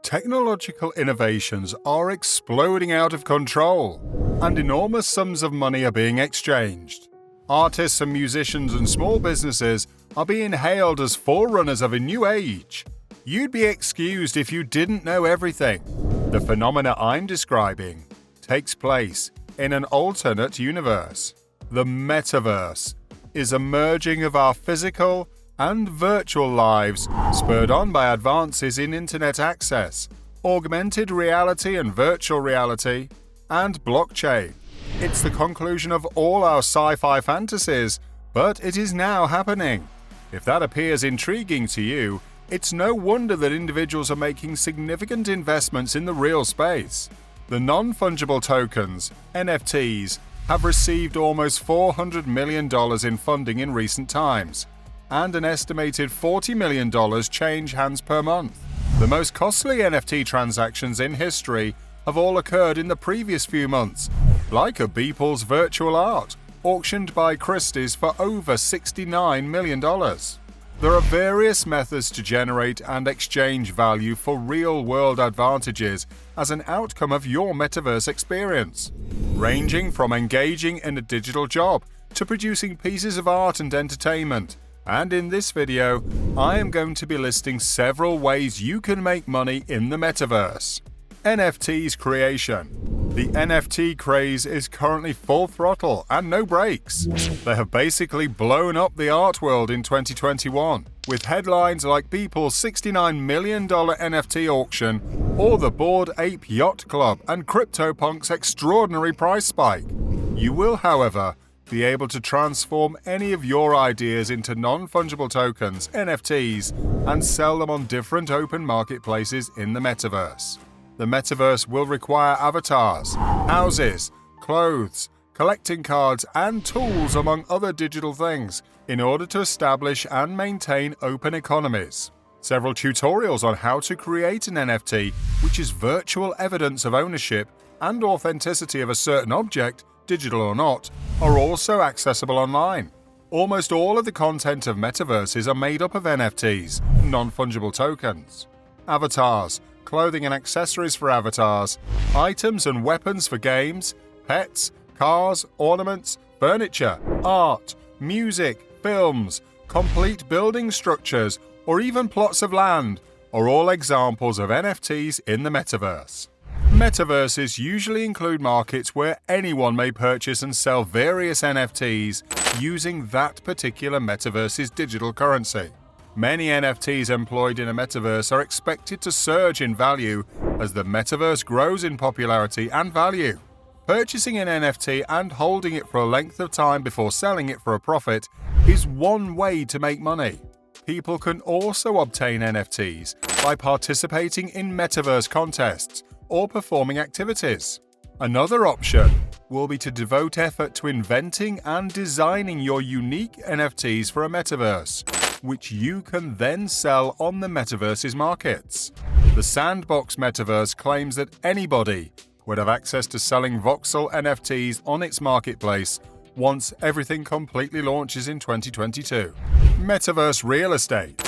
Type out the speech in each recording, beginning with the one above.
Technological innovations are exploding out of control, and enormous sums of money are being exchanged. Artists and musicians and small businesses are being hailed as forerunners of a new age. You'd be excused if you didn't know everything. The phenomena I'm describing takes place in an alternate universe. The Metaverse is a merging of our physical and virtual lives, spurred on by advances in internet access, augmented reality and virtual reality, and blockchain. It's the conclusion of all our sci-fi fantasies, but it is now happening. If that appears intriguing to you, it's no wonder that individuals are making significant investments in the real space. The non-fungible tokens, NFTs, have received almost $400 million in funding in recent times, and an estimated $40 million change hands per month. The most costly NFT transactions in history have all occurred in the previous few months, like a Beeple's virtual art, auctioned by Christie's for over $69 million. There are various methods to generate and exchange value for real-world advantages as an outcome of your metaverse experience, ranging from engaging in a digital job to producing pieces of art and entertainment. And in this video, I am going to be listing several ways you can make money in the metaverse. NFTs creation. The NFT craze is currently full throttle and no brakes. They have basically blown up the art world in 2021, with headlines like Beeple's $69 million NFT auction or the Bored Ape Yacht Club and CryptoPunk's extraordinary price spike. You will, however, be able to transform any of your ideas into non-fungible tokens, NFTs, and sell them on different open marketplaces in the metaverse. The metaverse will require avatars, houses, clothes, collecting cards, and tools, among other digital things, in order to establish and maintain open economies. Several tutorials on how to create an NFT, which is virtual evidence of ownership and authenticity of a certain object, digital or not, are also accessible online. Almost all of the content of metaverses are made up of NFTs, non-fungible tokens. Avatars, clothing and accessories for avatars, items and weapons for games, pets, cars, ornaments, furniture, art, music, films, complete building structures, or even plots of land are all examples of NFTs in the metaverse. Metaverses usually include markets where anyone may purchase and sell various NFTs using that particular metaverse's digital currency. Many NFTs employed in a metaverse are expected to surge in value as the metaverse grows in popularity and value. Purchasing an NFT and holding it for a length of time before selling it for a profit is one way to make money. People can also obtain NFTs by participating in metaverse contests or performing activities. Another option will be to devote effort to inventing and designing your unique NFTs for a metaverse, which you can then sell on the metaverse's markets. The SandBox metaverse claims that anybody would have access to selling voxel NFTs on its marketplace once everything completely launches in 2022. Metaverse real estate.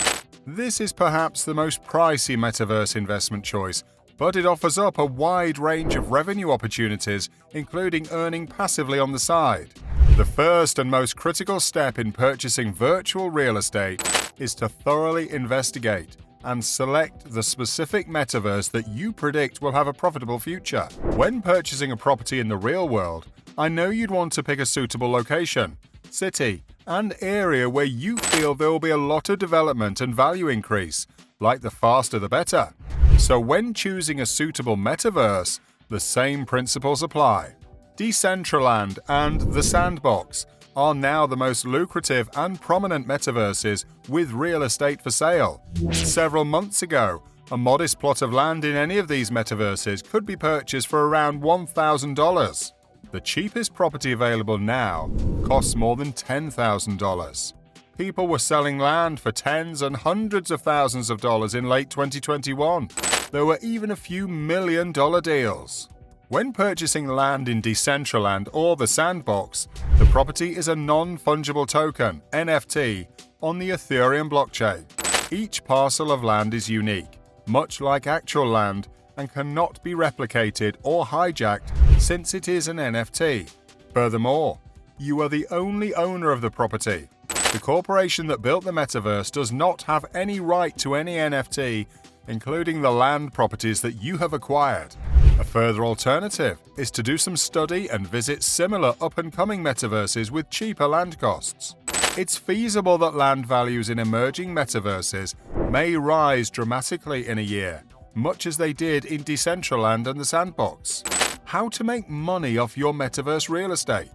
This is perhaps the most pricey metaverse investment choice, but it offers up a wide range of revenue opportunities, including earning passively on the side. The first and most critical step in purchasing virtual real estate is to thoroughly investigate and select the specific metaverse that you predict will have a profitable future. When purchasing a property in the real world, I know you'd want to pick a suitable location, city, and area where you feel there will be a lot of development and value increase, like the faster the better. So when choosing a suitable metaverse, the same principles apply. Decentraland and the SandBox are now the most lucrative and prominent metaverses with real estate for sale. Several months ago, a modest plot of land in any of these metaverses could be purchased for around $1,000. The cheapest property available now costs more than $10,000. People were selling land for tens and hundreds of thousands of dollars in late 2021. There were even a few $1 million deals. When purchasing land in Decentraland or the SandBox, the property is a non-fungible token, NFT, on the Ethereum blockchain. Each parcel of land is unique, much like actual land, and cannot be replicated or hijacked since it is an NFT. Furthermore, you are the only owner of the property. The corporation that built the metaverse does not have any right to any NFT, including the land properties that you have acquired. A further alternative is to do some study and visit similar up-and-coming metaverses with cheaper land costs. It's feasible that land values in emerging metaverses may rise dramatically in a year, much as they did in Decentraland and the SandBox. How to make money off your metaverse real estate.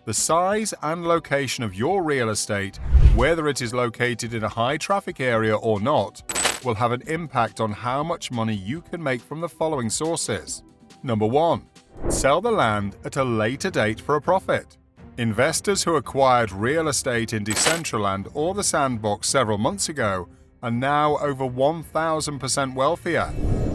The size and location of your real estate, whether it is located in a high-traffic area or not, will have an impact on how much money you can make from the following sources. Number 1. Sell the land at a later date for a profit. Investors who acquired real estate in Decentraland or the SandBox several months ago are now over 1,000% wealthier.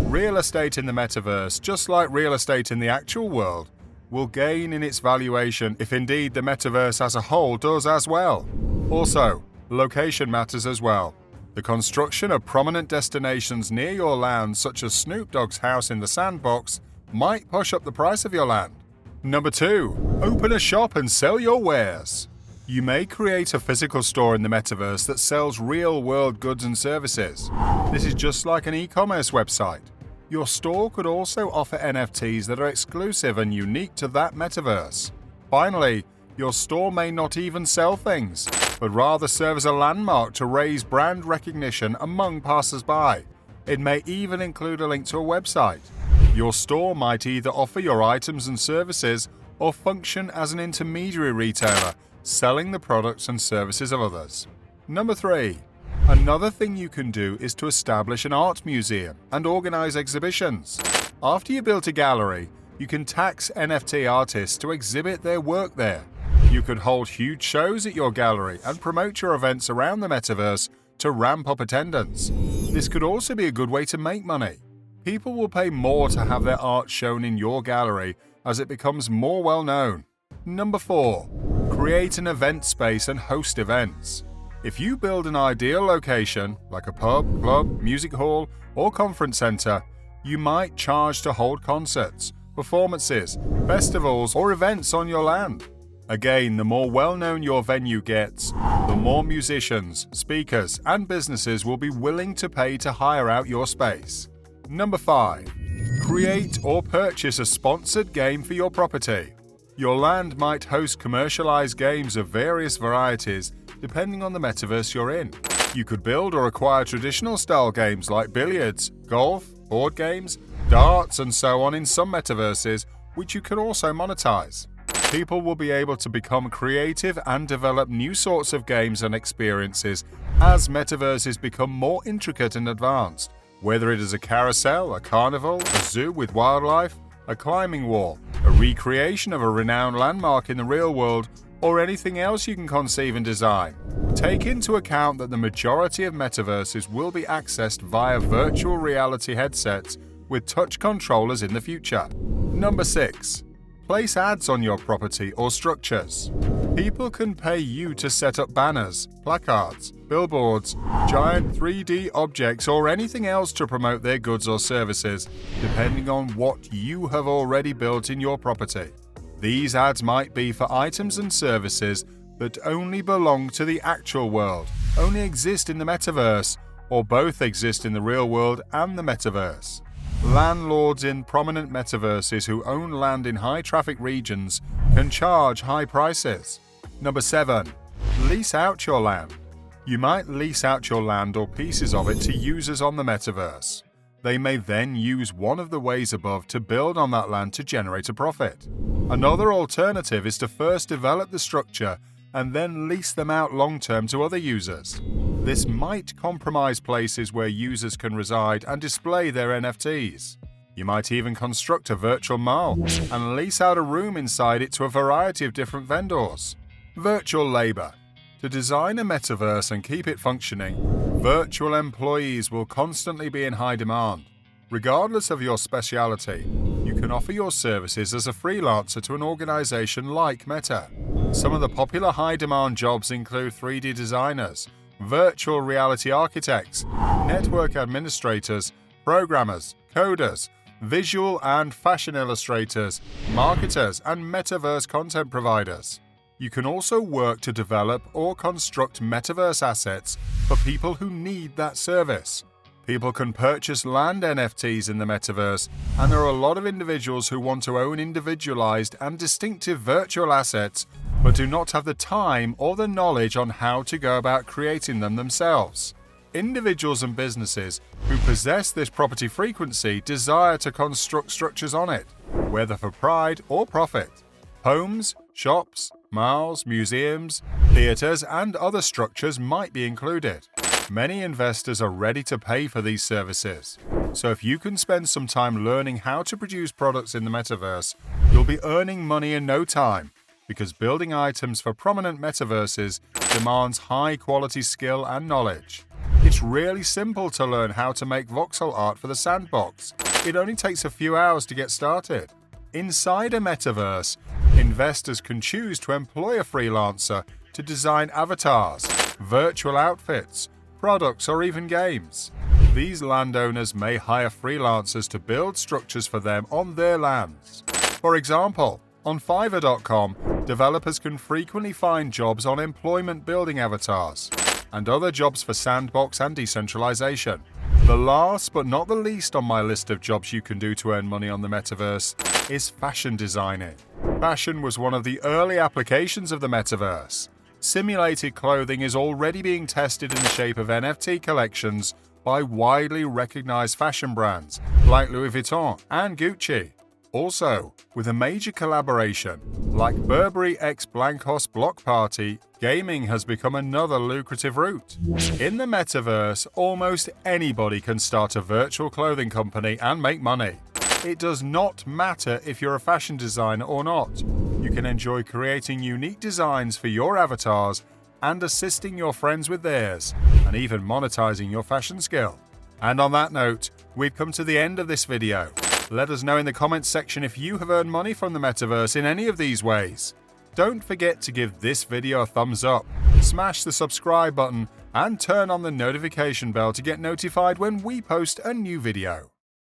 Real estate in the metaverse, just like real estate in the actual world, will gain in its valuation if indeed the metaverse as a whole does as well. Also, location matters as well. The construction of prominent destinations near your land, such as Snoop Dogg's house in the SandBox, might push up the price of your land. Number 2. Open a shop and sell your wares. You may create a physical store in the metaverse that sells real-world goods and services. This is just like an e-commerce website. Your store could also offer NFTs that are exclusive and unique to that metaverse. Finally, your store may not even sell things, but rather serve as a landmark to raise brand recognition among passers-by. It may even include a link to a website. Your store might either offer your items and services or function as an intermediary retailer, selling the products and services of others. Number 3. Another thing you can do is to establish an art museum and organize exhibitions. After you build a gallery, you can tax NFT artists to exhibit their work there. You could hold huge shows at your gallery and promote your events around the metaverse to ramp up attendance. This could also be a good way to make money. People will pay more to have their art shown in your gallery as it becomes more well known. Number 4. Create an event space and host events. If you build an ideal location, like a pub, club, music hall, or conference center, you might charge to hold concerts, performances, festivals, or events on your land. Again, the more well-known your venue gets, the more musicians, speakers, and businesses will be willing to pay to hire out your space. Number 5. Create or purchase a sponsored game for your property. Your land might host commercialized games of various varieties depending on the metaverse you're in. You could build or acquire traditional style games like billiards, golf, board games, darts, and so on in some metaverses, which you can also monetize. People will be able to become creative and develop new sorts of games and experiences as metaverses become more intricate and advanced, whether it is a carousel, a carnival, a zoo with wildlife, a climbing wall, a recreation of a renowned landmark in the real world, or anything else you can conceive and design. Take into account that the majority of metaverses will be accessed via virtual reality headsets with touch controllers in the future. Number 6. Place ads on your property or structures. People can pay you to set up banners, placards, billboards, giant 3D objects, or anything else to promote their goods or services, depending on what you have already built in your property. These ads might be for items and services that only belong to the actual world, only exist in the metaverse, or both exist in the real world and the metaverse. Landlords in prominent metaverses who own land in high-traffic regions can charge high prices. Number 7. Lease out your land. You might lease out your land or pieces of it to users on the metaverse. They may then use one of the ways above to build on that land to generate a profit. Another alternative is to first develop the structure and then lease them out long-term to other users. This might compromise places where users can reside and display their NFTs. You might even construct a virtual mall and lease out a room inside it to a variety of different vendors. Virtual labor. To design a metaverse and keep it functioning, virtual employees will constantly be in high demand. Regardless of your specialty, you can offer your services as a freelancer to an organization like Meta. Some of the popular high-demand jobs include 3D designers, virtual reality architects, network administrators, programmers, coders, visual and fashion illustrators, marketers, and metaverse content providers. You can also work to develop or construct metaverse assets for people who need that service. People can purchase land NFTs in the metaverse, and there are a lot of individuals who want to own individualized and distinctive virtual assets, but do not have the time or the knowledge on how to go about creating them themselves. Individuals and businesses who possess this property frequency desire to construct structures on it, whether for pride or profit. Homes, shops, malls, museums, theaters, and other structures might be included. Many investors are ready to pay for these services. So if you can spend some time learning how to produce products in the metaverse, you'll be earning money in no time, because building items for prominent metaverses demands high-quality skill and knowledge. It's really simple to learn how to make voxel art for the SandBox. It only takes a few hours to get started. Inside a metaverse, investors can choose to employ a freelancer to design avatars, virtual outfits, products, or even games. These landowners may hire freelancers to build structures for them on their lands. For example, on Fiverr.com, developers can frequently find jobs on employment building avatars, and other jobs for SandBox and decentralization. The last but not the least on my list of jobs you can do to earn money on the metaverse is fashion designing. Fashion was one of the early applications of the metaverse. Simulated clothing is already being tested in the shape of NFT collections by widely recognized fashion brands like Louis Vuitton and Gucci. Also, with a major collaboration like Burberry x Blancos Block Party, gaming has become another lucrative route. In the metaverse, almost anybody can start a virtual clothing company and make money. It does not matter if you're a fashion designer or not. You can enjoy creating unique designs for your avatars and assisting your friends with theirs, and even monetizing your fashion skill. And on that note, we've come to the end of this video. Let us know in the comments section if you have earned money from the metaverse in any of these ways. Don't forget to give this video a thumbs up, smash the subscribe button, and turn on the notification bell to get notified when we post a new video.